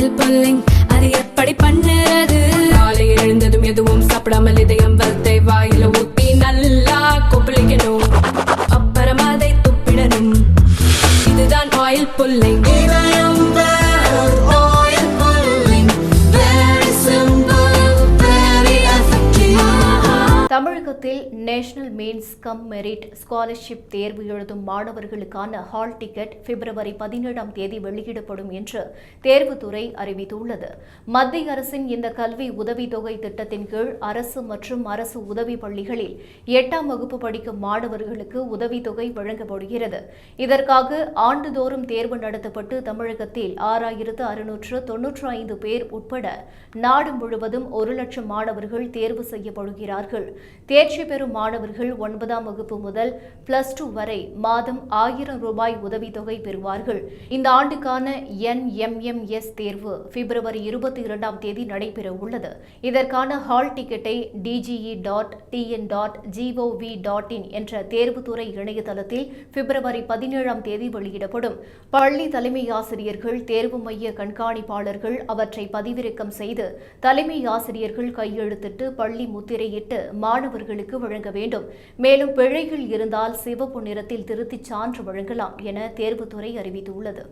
Oil pulling அது எப்படி பண்ணுறது? காலையில் எழுந்ததும் எதுவும் சாப்பிடாமல் இதயம் வளத்தை வாயில ஊத்தி நல்லா கொப்பளிக்கணும், அப்புறம் அதை துப்பிடணும். இதுதான் ஆயில் புல்லிங். தமிழகத்தில் national mains come merit scholarship தேர்வு எழுதும் மாணவர்களுக்கான ஹால் டிக்கெட் பிப்ரவரி 17ஆம் தேதி வெளியிடப்படும் என்று தேர்வுத்துறை அறிவித்துள்ளது. மத்திய அரசின் இந்த கல்வி உதவித்தொகை திட்டத்தின் கீழ் அரசு மற்றும் அரசு உதவி பள்ளிகளில் 8ஆம் வகுப்பு படிக்கும் மாணவர்களுக்கு உதவித்தொகை வழங்கப்படுகிறது. இதற்காக ஆண்டுதோறும் தேர்வு நடத்தப்பட்டு தமிழகத்தில் 6695 பேர் உட்பட நாடு முழுவதும் 1 லட்சம் மாணவர்கள் தேர்வு செய்யப்படுகிறார்கள். தேர்ச்சி பெறும் மாணவர்கள் 9ஆம் வகுப்பு முதல் +2 வரை மாதம் 1000 ரூபாய் உதவித்தொகை பெறுவார்கள். இந்த ஆண்டுக்கான NMMS தேர்வு பிப்ரவரி 22ஆம் தேதி நடைபெற உள்ளது. இதற்கான ஹால் டிக்கெட்டை dge.tn.gov.in என்ற தேர்வுத்துறை இணையதளத்தில் பிப்ரவரி 17ஆம் தேதி வெளியிடப்படும். பள்ளி தலைமை ஆசிரியர்கள், தேர்வு மைய கண்காணிப்பாளர்கள் அவற்றை பதிவிறக்கம் செய்து தலைமை ஆசிரியர்கள் கையெழுத்திட்டு பள்ளி முத்திரையிட்டு மாணவர்களுக்கு வழங்க வேண்டும். மேலும் பிழைகள் இருந்தால் சிவப்பு நிறத்தில் திருத்திச் சான்று வழங்கலாம் என தேர்வுத்துறை அறிவித்துள்ளது.